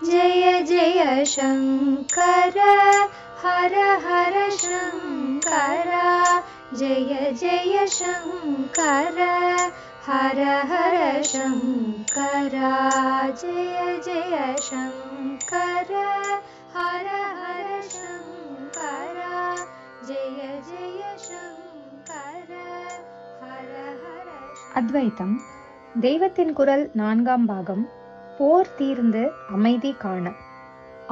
जय जय शङ्कर हर हर शङ्कर जय जय शङ्कर हर हर शङ्कर जय जय शङ्कर हर हर शङ्कर जय जय शङ्कर हर हर. அத்வைத்தம் தெய்வத்தின் குரல் 4ஆம் பாகம். போர் தீர்ந்து அமைதி காண.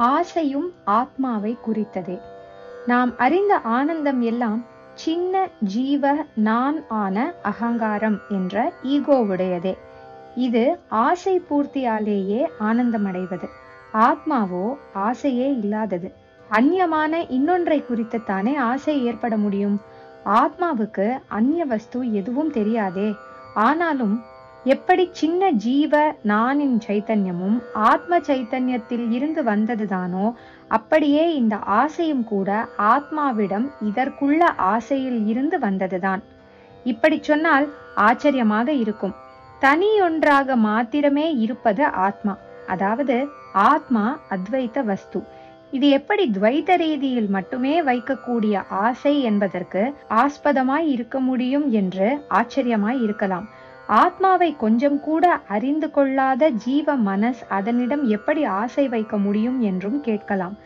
ஆசையும் ஆத்மாவை குறித்ததே. நாம் அறிந்த ஆனந்தம் எல்லாம் சின்ன ஜீவ நான் ஆன அகங்காரம் என்ற ஈகோவுடையதே. இது ஆசை பூர்த்தியாலேயே ஆனந்தமடைவது. ஆத்மாவோ ஆசையே இல்லாதது. அந்நியமான இன்னொன்றை குறித்துத்தானே ஆசை ஏற்பட முடியும். ஆத்மாவுக்கு அந்நிய வஸ்து எதுவும் தெரியாதே. ஆனாலும் எப்படி சின்ன ஜீவ நானின் சைத்தன்யமும் ஆத்ம சைத்தன்யத்தில் இருந்து வந்ததுதானோ அப்படியே இந்த ஆசையும் கூட ஆத்மாவிடம் இதற்குள்ள ஆசையில் இருந்து வந்ததுதான். இப்படி சொன்னால் ஆச்சரியமாக இருக்கும். தனியொன்றாக மாத்திரமே இருப்பது ஆத்மா. அதாவது ஆத்மா அத்வைத்த வஸ்து. இது எப்படி துவைத்த ரீதியில் மட்டுமே வைக்கக்கூடிய ஆசை என்பதற்கு ஆஸ்பதமாய் இருக்க முடியும் என்று ஆச்சரியமாய் இருக்கலாம். ஆத்மாவை கொஞ்சம் கூட அறிந்து கொள்ளாத ஜீவ மனஸ் அதனிடம் எப்படி ஆசை வைக்க முடியும் என்றும் கேட்கலாம்.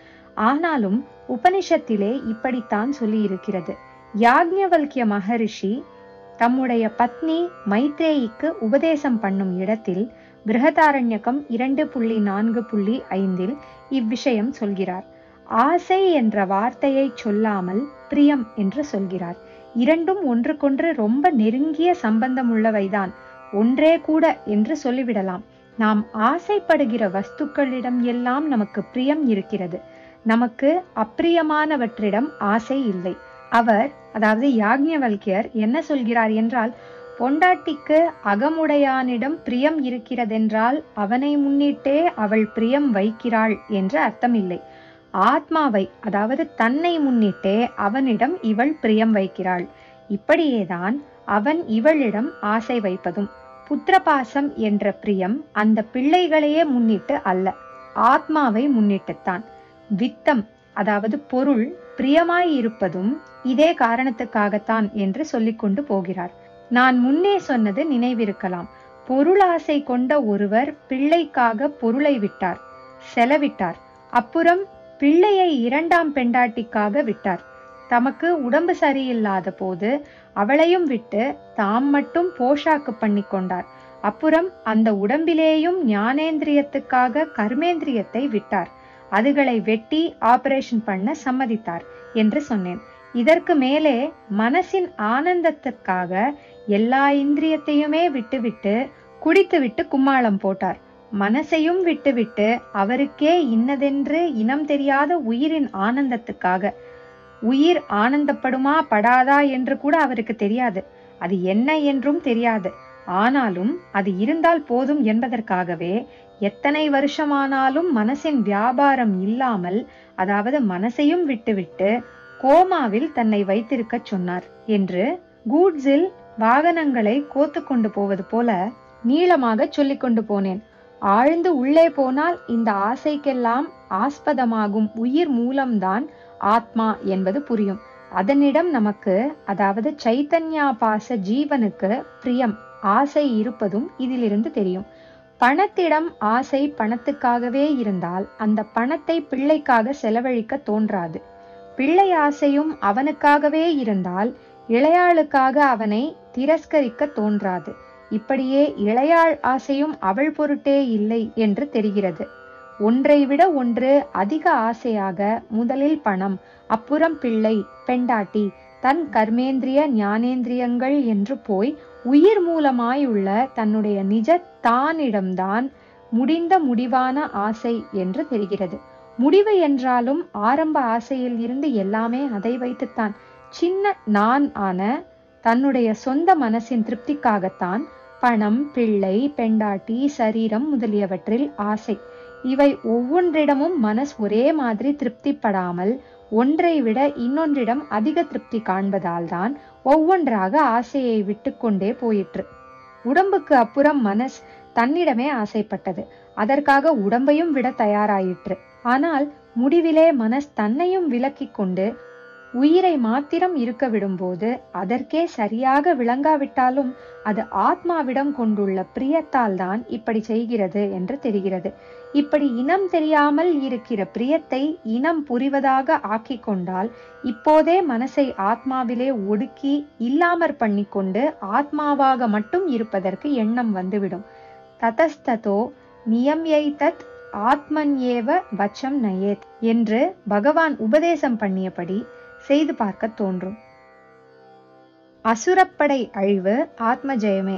ஆனாலும் உபனிஷத்திலே இப்படித்தான் சொல்லி இருக்கிறது. யாக்ஞவல்கிய மகரிஷி தம்முடைய பத்னி மைத்ரேயிக்கு உபதேசம் பண்ணும் இடத்தில் பிருஹதாரண்யகம் 2.4.5 இவ்விஷயம் சொல்கிறார். ஆசை என்ற வார்த்தையை சொல்லாமல் பிரியம் என்று சொல்கிறார். இரண்டும் ஒன்றுக்கொன்று ரொம்ப நெருங்கிய சம்பந்தம் உள்ளவைதான், ஒன்றே கூட என்று சொல்லிவிடலாம். நாம் ஆசைப்படுகிற வஸ்துக்களிடம் எல்லாம் நமக்கு பிரியம் இருக்கிறது. நமக்கு அப்பிரியமானவற்றிடம் ஆசை இல்லை. அவர், அதாவது யாக்ஞவல்கியர் என்ன சொல்கிறார் என்றால், பொண்டாட்டிக்கு அகமுடையானிடம் பிரியம் இருக்கிறதென்றால் அவனை முன்னிட்டே அவள் பிரியம் வைக்கிறாள் என்று அர்த்தமில்லை. ஆத்மாவை, அதாவது தன்னை முன்னிட்டே அவனிடம் இவள் பிரியம் வைக்கிறாள். இப்படியேதான் அவன் இவளிடம் ஆசை வைப்பதும். புத்திரபாசம் என்ற பிரியம் அந்த பிள்ளைகளையே முன்னிட்டு அல்ல, ஆத்மாவை முன்னிட்டுத்தான். வித்தம், அதாவது பொருள் பிரியமாய் இருப்பதும் இதே காரணத்துக்காகத்தான் என்று சொல்லிக்கொண்டு போகிறார். நான் முன்னே சொன்னது நினைவிருக்கலாம். பொருளாசை கொண்ட ஒருவர் பிள்ளைக்காக பொருளை விட்டார், செலவிட்டார். அப்புறம் பிள்ளையை 2ஆம் பெண்டாட்டிக்காக விட்டார். தமக்கு உடம்பு சரியில்லாத போது அவளையும் விட்டு தாம் மட்டும் போஷாக்கு பண்ணி கொண்டார். அப்புறம் அந்த உடம்பிலேயும் ஞானேந்திரியத்துக்காக கர்மேந்திரியத்தை விட்டார். அதுகளை வெட்டி ஆபரேஷன் பண்ண சம்மதித்தார் என்று சொன்னேன். இதற்கு மேலே மனசின் ஆனந்தத்திற்காக எல்லா இந்திரியத்தையுமே விட்டுவிட்டு குடித்துவிட்டு கும்மாளம் போட்டார். மனசையும் விட்டுவிட்டு அவருக்கே இன்னதென்று இனம் தெரியாத உயிரின் ஆனந்தத்துக்காக. உயிர் ஆனந்தப்படுமா படாதா என்று கூட அவருக்கு தெரியாது, அது என்ன என்றும் தெரியாது. ஆனாலும் அது இருந்தால் போதும் என்பதற்காகவே எத்தனை வருஷமானாலும் மனசின் வியாபாரம் இல்லாமல், அதாவது மனசையும் விட்டுவிட்டு கோமாவில் தன்னை வைத்திருக்க சொன்னார் என்று கூட்ஸில் வாகனங்களை கோத்து கொண்டு போவது போல நீளமாக சொல்லிக் கொண்டு போனேன். ஆழ்ந்து உள்ளே போனால் இந்த ஆசைக்கெல்லாம் ஆஸ்பதமாகும் உயிர் மூலம்தான் ஆத்மா என்பது புரியும். அதனிடம் நமக்கு, அதாவது சைத்தன்யாபாச ஜீவனுக்கு பிரியம் ஆசை இருப்பதும் இதிலிருந்து தெரியும். பணத்திடம் ஆசை பணத்துக்காகவே இருந்தால் அந்த பணத்தை பிள்ளைக்காக செலவழிக்க தோன்றாது. பிள்ளை ஆசையும் அவனுக்காகவே இருந்தால் இளையாளுக்காக அவனை திரஸ்கரிக்க தோன்றாது. இப்படியே இளையாள் ஆசையும் அவள் பொருட்டே இல்லை என்று தெரிகிறது. ஒன்றை விட ஒன்று அதிக ஆசையாக முதலில் பணம், அப்புறம் பிள்ளை, பெண்டாட்டி, தன் கர்மேந்திரிய ஞானேந்திரியங்கள் என்று போய் உயிர் மூலமாயுள்ள தன்னுடைய நிஜ தானிடம்தான் முடிந்த முடிவான ஆசை என்று தெரிகிறது. முடிவு என்றாலும் ஆரம்ப ஆசையில் இருந்து எல்லாமே அதை வைத்துத்தான். சின்ன நான் ஆன தன்னுடைய சொந்த மனசின் திருப்திக்காகத்தான் பணம், பிள்ளை, பெண்டாட்டி, சரீரம் முதலியவற்றில் ஆசை. இவை ஒவ்வொன்றிடமும் மனஸ் ஒரே மாதிரி திருப்திப்படாமல் ஒன்றை விட இன்னொன்றிடம் அதிக திருப்தி காண்பதால் தான் ஒவ்வொன்றாக ஆசையை விட்டு கொண்டே போயிற்று. உடம்புக்கு அப்புறம் மனஸ் தன்னிடமே ஆசைப்பட்டது. அதற்காக உடம்பையும் விட தயாராயிற்று. ஆனால் முடிவிலே மனஸ் தன்னையும் விலக்கிக் கொண்டு உயிரை மாத்திரம் இருக்க விடும்போது அதற்கே சரியாக விளங்காவிட்டாலும் அது ஆத்மாவிடம் கொண்டுள்ள பிரியத்தால் தான் இப்படி செய்கிறது என்று தெரிகிறது. இப்படி இனம் தெரியாமல் இருக்கிற பிரியத்தை இனம் புரிவதாக ஆக்கி கொண்டால் இப்போதே மனசை ஆத்மாவிலே ஒடுக்கி இல்லாமற் பண்ணி கொண்டு ஆத்மாவாக மட்டும் இருப்பதற்கு எண்ணம் வந்துவிடும். ததஸ்ததோ நியம்யைதத் ஆத்மன்யேவ வச்சம் நயேத் என்று பகவான் உபதேசம் பண்ணியபடி செய்து பார்க்க தோன்றும். அசுரப்படை அழிவு ஆத்ம ஜெயமே.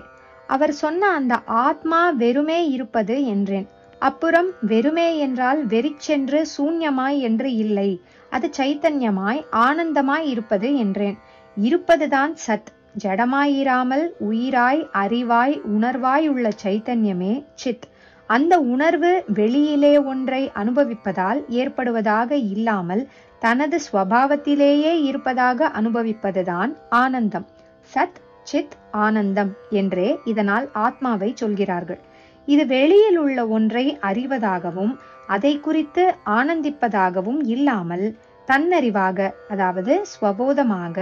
அவர் சொன்ன அந்த ஆத்மா வெறுமே இருப்பது என்றேன். அப்புறம் வெறுமே என்றால் வெறிச்சென்று சூன்யமாய் என்று இல்லை, அது சைத்தன்யமாய் ஆனந்தமாய் இருப்பது என்றேன். இருப்பதுதான் சத். ஜடமாயிராமல் உயிராய் அறிவாய் உணர்வாய் உள்ள சைத்தன்யமே சித். அந்த உணர்வு வெளியிலே ஒன்றை அனுபவிப்பதால் ஏற்படுவதாக இல்லாமல் தனது ஸ்வபாவத்திலேயே இருப்பதாக அனுபவிப்பதுதான் ஆனந்தம். சத் சித் ஆனந்தம் என்றே இதனால் ஆத்மாவை சொல்கிறார்கள். இது வெளியில் உள்ள ஒன்றை அறிவதாகவும் அதை குறித்து ஆனந்திப்பதாகவும் இல்லாமல் தன்னறிவாக, அதாவது ஸ்வபோதமாக,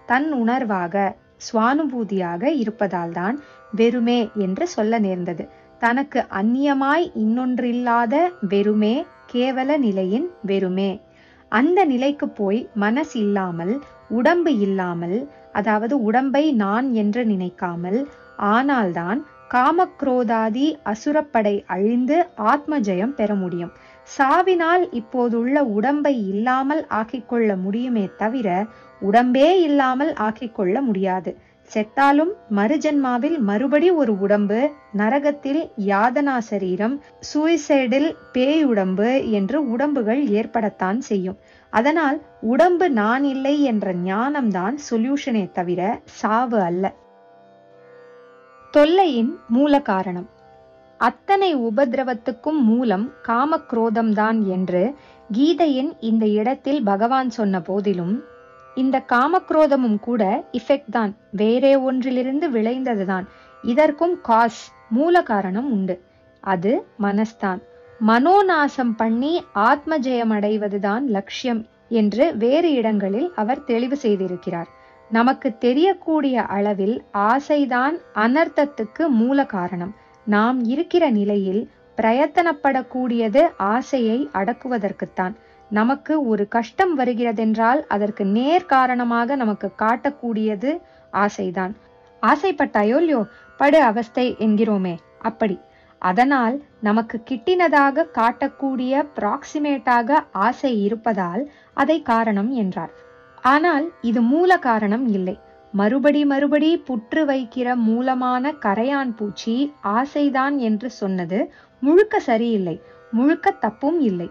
தன் உணர்வாக, சுவானுபூதியாக இருப்பதால் தான் வெறுமே என்று சொல்ல நேர்ந்தது. தனக்கு அந்நியமாய் இன்னொன்றில்லாத வெறுமே கேவல நிலையின் வெறுமே. அந்த நிலைக்கு போய் மனசு இல்லாமல், உடம்பு இல்லாமல், அதாவது உடம்பை நான் என்று நினைக்காமல் ஆனால்தான் காமக்ரோதாதி அசுரப்படை அழிந்து ஆத்ம ஜெயம் பெற முடியும். சாவினால் இப்போதுள்ள உடம்பை இல்லாமல் ஆக்கிக்கொள்ள முடியுமே தவிர உடம்பே இல்லாமல் ஆக்கிக்கொள்ள முடியாது. செத்தாலும் மறுஜன்மாவில் மறுபடி ஒரு உடம்பு, நரகத்தில் யாதனா சரீரம், சூசைடில் பேயுடம்பு என்று உடம்புகள் ஏற்படத்தான் செய்யும். அதனால் உடம்பு நான் இல்லை என்ற ஞானம்தான் சொல்யூஷனே தவிர சாவு அல்ல. தொல்லையின் மூல காரணம். அத்தனை உபதிரவத்துக்கும் மூலம் காமக்ரோதம்தான் என்று கீதையின் இந்த இடத்தில் பகவான் சொன்ன போதிலும் இந்த காமக்ரோதமும் கூட இஃபெக்ட் தான், வேறே ஒன்றிலிருந்து விளைந்ததுதான். இதற்கும் காஸ், மூல காரணம் உண்டு. அது மனஸ்தான். மனோநாசம் பண்ணி ஆத்ம ஜெயம் அடைவதுதான் லட்சியம் என்று வேறு இடங்களில் அவர் தெளிவு செய்திருக்கிறார். நமக்கு தெரியக்கூடிய அளவில் ஆசைதான் அனர்த்தத்துக்கு மூல காரணம். நாம் இருக்கிற நிலையில் பிரயத்தனப்படக்கூடியது ஆசையை அடக்குவதற்குத்தான். நமக்கு ஒரு கஷ்டம் வருகிறதென்றால் அதற்கு நேர் காரணமாக நமக்கு காட்டக்கூடியது ஆசைதான். ஆசைப்பட்டாயோ இல்லையோ படு அவஸ்தை என்கிறோமே, அப்படி. அதனால் நமக்கு கிட்டினதாக காட்டக்கூடிய ப்ராக்சிமேட்டாக ஆசை இருப்பதால் அதை காரணம் என்றார். ஆனால் இது மூல காரணம் இல்லை. மறுபடி புற்று வைக்கிற மூலமான கரையான் பூச்சி ஆசைதான் என்று சொன்னது முழுக்க சரியில்லை, முழுக்க தப்பும் இல்லை.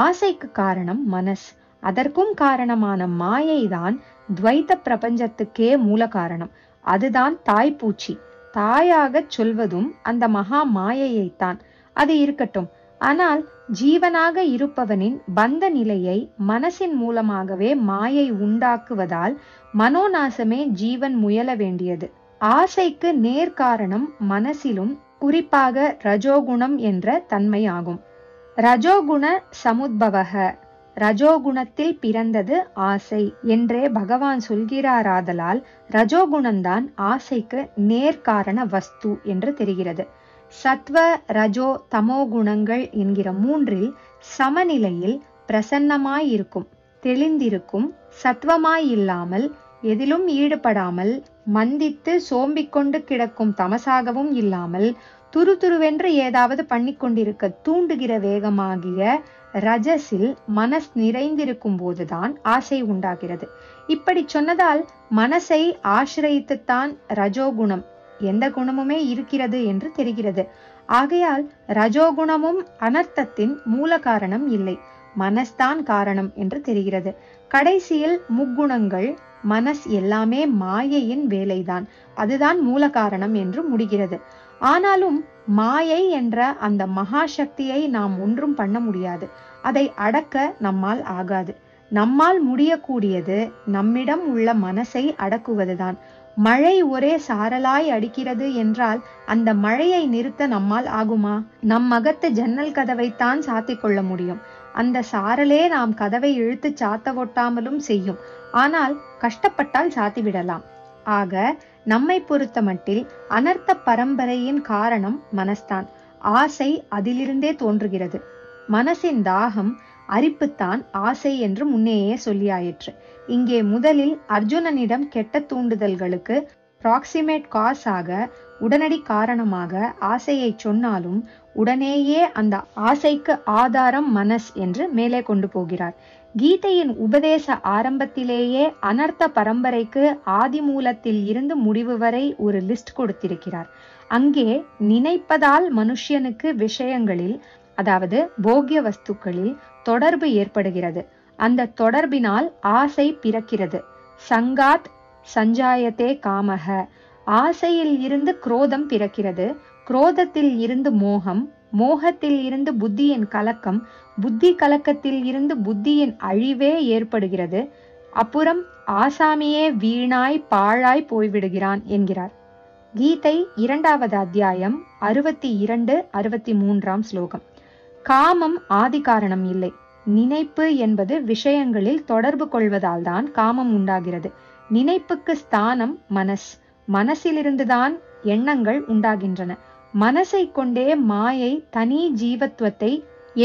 ஆசைக்கு காரணம் மனஸ். அதற்கும் காரணமான மாயைதான் துவைத்த பிரபஞ்சத்துக்கே மூல காரணம். அதுதான் தாய்ப்பூச்சி. தாயாக சொல்வதும் அந்த மகா மாயையைத்தான். அது இருக்கட்டும். ஆனால் ஜீவனாக இருப்பவனின் பந்த நிலையை மனசின் மூலமாகவே மாயை உண்டாக்குவதால் மனோநாசமே ஜீவன் முயல வேண்டியது. ஆசைக்கு நேர்காரணம் மனசிலும் குறிப்பாக ரஜோகுணம் என்ற தன்மை ஆகும். ரஜோகுண சமுத்பவக, ரஜோகுணத்தில் பிறந்தது ஆசை என்றே பகவான் சொல்கிறாராதலால் ரஜோகுணம்தான் ஆசைக்கு நேர்காரண வஸ்து என்று தெரிகிறது. சத்வ ரஜோ தமோ குணங்கள் என்கிற மூன்றில் சமநிலையில் பிரசன்னமாயிருக்கும், தெளிந்திருக்கும், சத்வமாயில்லாமல் எதிலும் ஈடுபடாமல் மந்தித்து சோம்பிக்கொண்டு கிடக்கும் தமசாகவும் இல்லாமல் துருதுருவென்று ஏதாவது பண்ணிக்கொண்டிருக்க தூண்டுகிற வேகமாகிய ரஜஸில் மனஸ் நிறைந்திருக்கும் போதுதான் ஆசை உண்டாகிறது. இப்படி சொன்னதால் மனசை ஆசிரியத்துத்தான் ரஜோகுணம், எந்த குணமுமே இருக்கிறது என்று தெரிகிறது. ஆகையால் ரஜோகுணமும் அனர்த்தத்தின் மூல காரணம் இல்லை, மனஸ்தான் காரணம் என்று தெரிகிறது. கடைசியில் முக்குணங்கள், மனஸ் எல்லாமே மாயையின் வேலைதான், அதுதான் மூல காரணம் என்று முடிகிறது. ஆனாலும் மாயை என்ற அந்த மகாசக்தியை நாம் ஒன்றும் பண்ண முடியாது. அதை அடக்க நம்மால் ஆகாது. நம்மால் முடியக்கூடியது நம்மிடம் உள்ள மனசை அடக்குவதுதான். மழை ஒரே சாரலாய் அடிக்கிறது என்றால் அந்த மழையை நிறுத்த நம்மால் ஆகுமா? நம் அகத்து ஜன்னல் கதவைத்தான் சாத்திக் கொள்ள முடியும். அந்த சாரலே நாம் கதவை இழுத்து சாத்த ஒட்டாமலும் செய்யும். ஆனால் கஷ்டப்பட்டால் சாத்திவிடலாம். ஆக நம்மை பொறுத்த மட்டில் அனர்த்த பரம்பரையின் காரணம் மனஸ்தான். ஆசை அதிலிருந்தே தோன்றுகிறது. மனசின் தாகம் அரிப்புத்தான் ஆசை என்று முன்னேயே சொல்லியாயிற்று. இங்கே முதலில் அர்ஜுனனிடம் கெட்ட தூண்டுதல்களுக்கு ப்ராக்சிமேட் காஸ் ஆக, உடனடி காரணமாக ஆசையை சொன்னாலும் உடனேயே அந்த ஆசைக்கு ஆதாரம் மனஸ் என்று மேலே கொண்டு போகிறார். கீதையின் உபதேச ஆரம்பத்திலேயே அனர்த்த பரம்பரைக்கு ஆதி மூலத்தில் இருந்து முடிவு வரை ஒரு லிஸ்ட் கொடுத்திருக்கிறார். அங்கே நினைப்பதால் மனுஷனுக்கு விஷயங்களில், அதாவது போக்கிய வஸ்துக்களில் தொடர்பு ஏற்படுகிறது. அந்த தொடர்பினால் ஆசை பிறக்கிறது. சங்காத் சஞ்சாயத்தே காமக. ஆசையில் இருந்து குரோதம் பிறக்கிறது. குரோதத்தில் இருந்து மோகம், மோகத்தில் இருந்து புத்தியின் கலக்கம், புத்தி கலக்கத்தில் இருந்து புத்தியின் அழிவே ஏற்படுகிறது. அப்புறம் ஆசாமியே வீணாய் பாழாய் போய்விடுகிறான் என்கிறார். கீதை 2வது அத்தியாயம் 62-63 ஸ்லோகம். காமம் ஆதி காரணம் இல்லை. நினைப்பு என்பது விஷயங்களில் தொடர்பு கொள்வதால் தான் காமம் உண்டாகிறது. நினைப்புக்கு ஸ்தானம் மனஸ். மனசிலிருந்துதான் எண்ணங்கள் உண்டாகின்றன. மனசை கொண்டே மாயை தனி ஜீவத்துவத்தை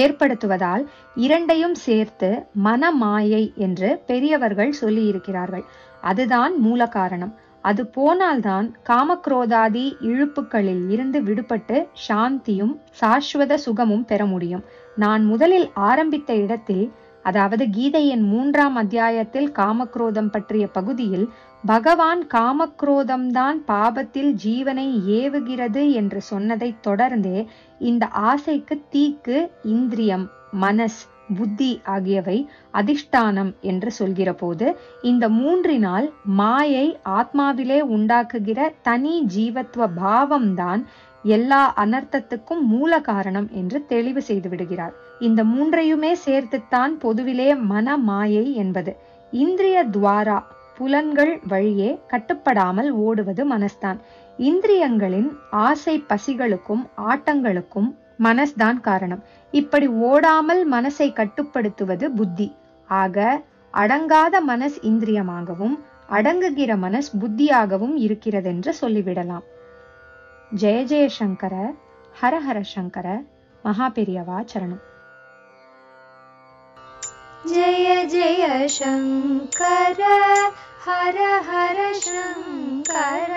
ஏற்படுத்துவதால் இரண்டையும் சேர்த்து மனமாயை என்று பெரியவர்கள் சொல்லி இருக்கிறார்கள். அதுதான் மூல காரணம். அது போனால்தான் காமக்ரோதாதி இழுப்புகளில் இருந்து விடுபட்டு சாந்தியும் சாஸ்வத சுகமும் பெற முடியும். நான் முதலில் ஆரம்பித்த இடத்தில், அதாவது கீதையின் 3ஆம் அத்தியாயத்தில் காமக்ரோதம் பற்றிய பகுதியில் பகவான் காமக்ரோதம்தான் பாபத்தில் ஜீவனை ஏவுகிறது என்று சொன்னதை தொடர்ந்தே இந்த ஆசைக்கு தீக்கு இந்திரியம், மனஸ், புத்தி ஆகியவை அதிஷ்டானம் என்று சொல்கிற போது இந்த 3னால் மாயை ஆத்மாவிலே உண்டாக்குகிற தனி ஜீவத்துவ பாவம்தான் எல்லா அனர்த்தத்துக்கும் மூல காரணம் என்று தெளிவு செய்து விடுகிறார். இந்த 3ஐயுமே சேர்த்துத்தான் பொதுவிலே மன மாயை என்பது. இந்திரிய துவாரா, புலன்கள் வழியே கட்டுப்படாமல் ஓடுவது மனஸ்தான். இந்திரியங்களின் ஆசை பசிகளுக்கும் ஆட்டங்களுக்கும் மனஸ்தான் காரணம். இப்படி ஓடாமல் மனசை கட்டுப்படுத்துவது புத்தி. ஆக அடங்காத மனஸ் இந்திரியமாகவும் அடங்குகிற மனஸ் புத்தியாகவும் இருக்கிறதென்று சொல்லிவிடலாம். ஜெய ஜெயசங்கர, ஹர ஹர சங்கர, மகாபெரியவா சரணம். जय जय शंकर हर हर शंकर,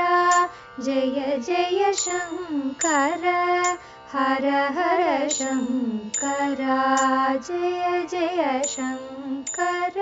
जय जय शंकर हर हर शंकर, जय जय शंकर।